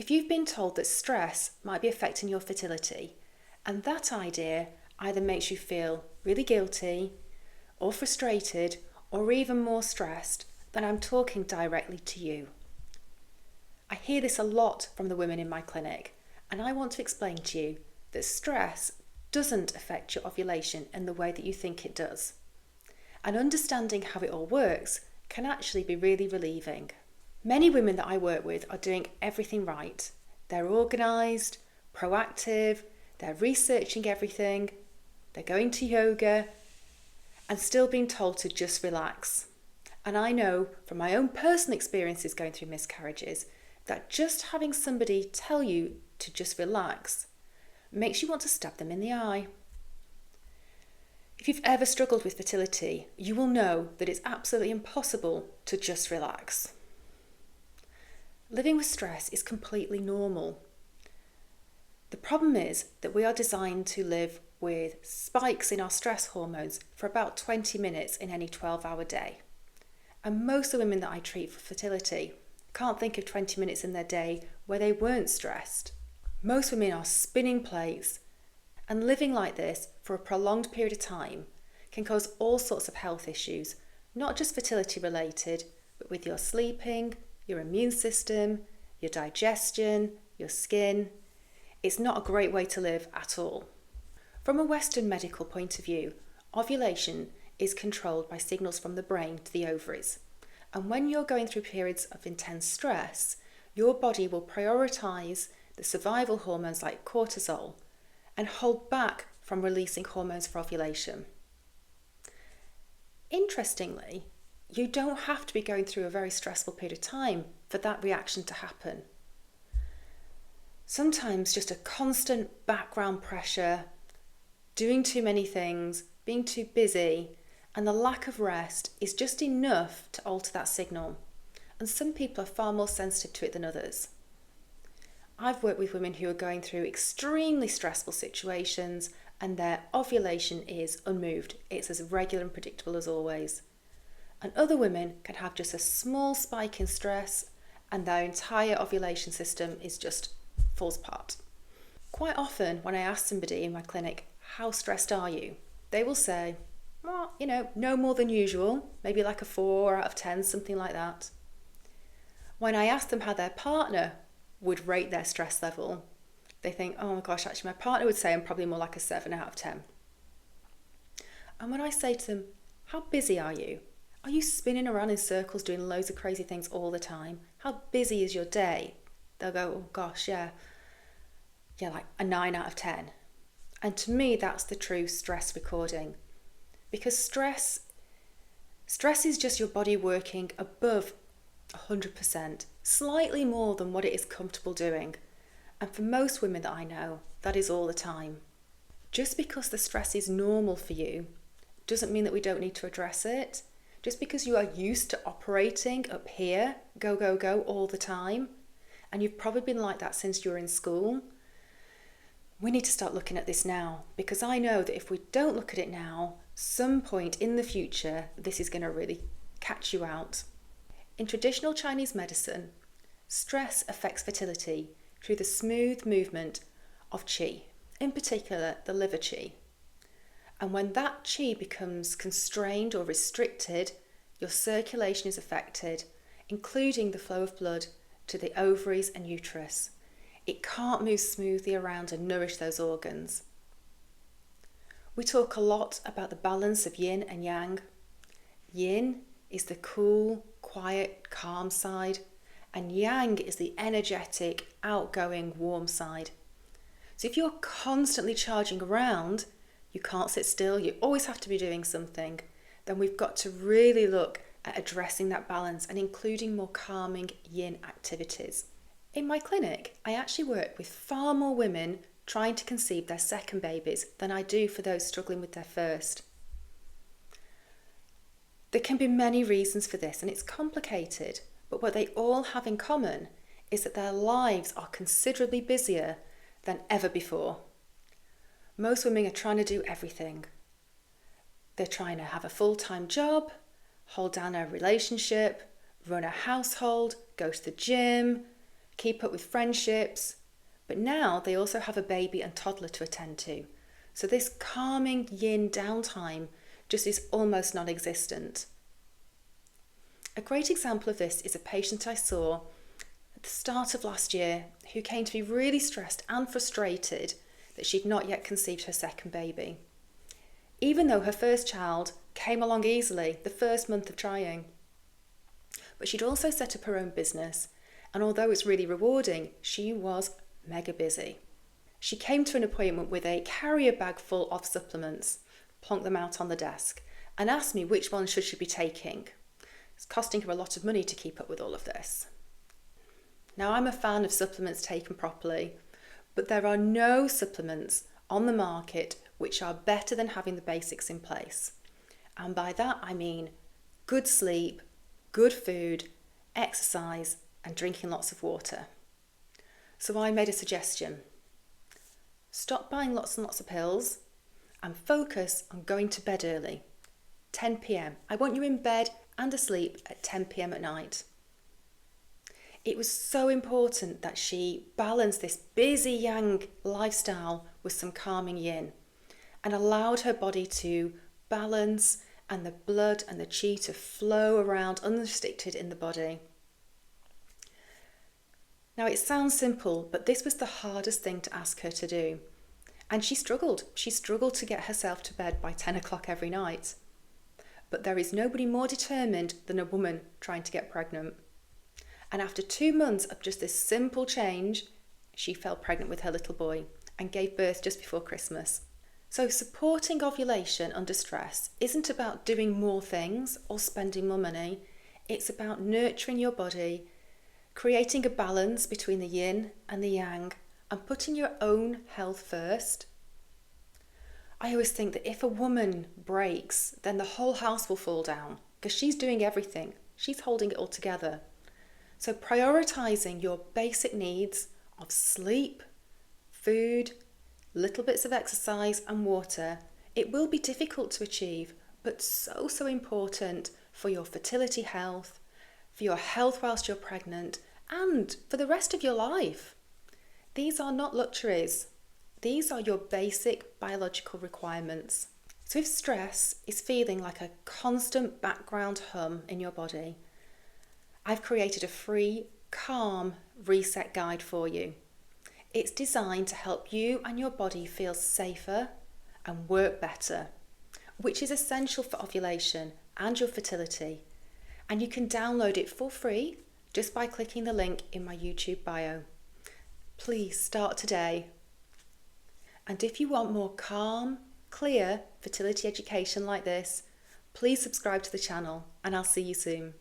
If you've been told that stress might be affecting your fertility, and that idea either makes you feel really guilty or frustrated or even more stressed, then I'm talking directly to you. I hear this a lot from the women in my clinic, and I want to explain to you that stress doesn't affect your ovulation in the way that you think it does. And understanding how it all works can actually be really relieving. Many women that I work with are doing everything right. They're organised, proactive, they're researching everything, they're going to yoga, and still being told to just relax. And I know from my own personal experiences going through miscarriages that just having somebody tell you to just relax makes you want to stab them in the eye. If you've ever struggled with fertility, you will know that it's absolutely impossible to just relax. Living with stress is completely normal. The problem is that we are designed to live with spikes in our stress hormones for about 20 minutes in any 12-hour day. And most of the women that I treat for fertility can't think of 20 minutes in their day where they weren't stressed. Most women are spinning plates, and living like this for a prolonged period of time can cause all sorts of health issues, not just fertility related, but with your sleeping, your immune system, your digestion, your skin. It's not a great way to live at all. From a Western medical point of view, ovulation is controlled by signals from the brain to the ovaries. And when you're going through periods of intense stress, your body will prioritise the survival hormones like cortisol and hold back from releasing hormones for ovulation. Interestingly, you don't have to be going through a very stressful period of time for that reaction to happen. Sometimes just a constant background pressure, doing too many things, being too busy, and the lack of rest is just enough to alter that signal. And some people are far more sensitive to it than others. I've worked with women who are going through extremely stressful situations and their ovulation is unmoved. It's as regular and predictable as always. And other women can have just a small spike in stress and their entire ovulation system is just falls apart. Quite often when I ask somebody in my clinic, how stressed are you? They will say, well, no more than usual, maybe like a 4 out of 10, something like that. When I ask them how their partner would rate their stress level, they think, oh my gosh, actually my partner would say I'm probably more like a 7 out of 10. And when I say to them, how busy are you? Are you spinning around in circles doing loads of crazy things all the time? How busy is your day? They'll go, oh gosh, yeah, like a 9 out of 10. And to me, that's the true stress recording. Because stress is just your body working above 100%, slightly more than what it is comfortable doing. And for most women that I know, that is all the time. Just because the stress is normal for you doesn't mean that we don't need to address it. Just because you are used to operating up here, go, go, go all the time, and you've probably been like that since you were in school, we need to start looking at this now, because I know that if we don't look at it now, some point in the future, this is going to really catch you out. In traditional Chinese medicine, stress affects fertility through the smooth movement of qi, in particular the liver qi. And when that qi becomes constrained or restricted, your circulation is affected, including the flow of blood to the ovaries and uterus. It can't move smoothly around and nourish those organs. We talk a lot about the balance of yin and yang. Yin is the cool, quiet, calm side, and yang is the energetic, outgoing, warm side. So if you're constantly charging around, you can't sit still, you always have to be doing something, then we've got to really look at addressing that balance and including more calming yin activities. In my clinic, I actually work with far more women trying to conceive their second babies than I do for those struggling with their first. There can be many reasons for this and it's complicated, but what they all have in common is that their lives are considerably busier than ever before. Most women are trying to do everything. They're trying to have a full-time job, hold down a relationship, run a household, go to the gym, keep up with friendships, but now they also have a baby and toddler to attend to. So this calming yin downtime just is almost non-existent. A great example of this is a patient I saw at the start of last year who came to be really stressed and frustrated that she'd not yet conceived her second baby, even though her first child came along easily the first month of trying. But she'd also set up her own business, and although it's really rewarding, she was mega busy. She came to an appointment with a carrier bag full of supplements, plonked them out on the desk, and asked me which one should she be taking. It's costing her a lot of money to keep up with all of this. Now, I'm a fan of supplements taken properly, but there are no supplements on the market which are better than having the basics in place. And by that I mean good sleep, good food, exercise, and drinking lots of water. So I made a suggestion. Stop buying lots and lots of pills and focus on going to bed early. 10 p.m. I want you in bed and asleep at 10 p.m. at night. It was so important that she balanced this busy yang lifestyle with some calming yin and allowed her body to balance and the blood and the qi to flow around unrestricted in the body. Now, it sounds simple, but this was the hardest thing to ask her to do. And she struggled. She struggled to get herself to bed by 10 o'clock every night. But there is nobody more determined than a woman trying to get pregnant. And after 2 months of just this simple change, she fell pregnant with her little boy and gave birth just before Christmas. So supporting ovulation under stress isn't about doing more things or spending more money. It's about nurturing your body, creating a balance between the yin and the yang, and putting your own health first. I always think that if a woman breaks, then the whole house will fall down because she's doing everything. She's holding it all together. So prioritising your basic needs of sleep, food, little bits of exercise and water, it will be difficult to achieve, but so important for your fertility health, for your health whilst you're pregnant, and for the rest of your life. These are not luxuries. These are your basic biological requirements. So if stress is feeling like a constant background hum in your body, I've created a free, calm reset guide for you. It's designed to help you and your body feel safer and work better, which is essential for ovulation and your fertility. And you can download it for free just by clicking the link in my YouTube bio. Please start today. And if you want more calm, clear fertility education like this, please subscribe to the channel and I'll see you soon.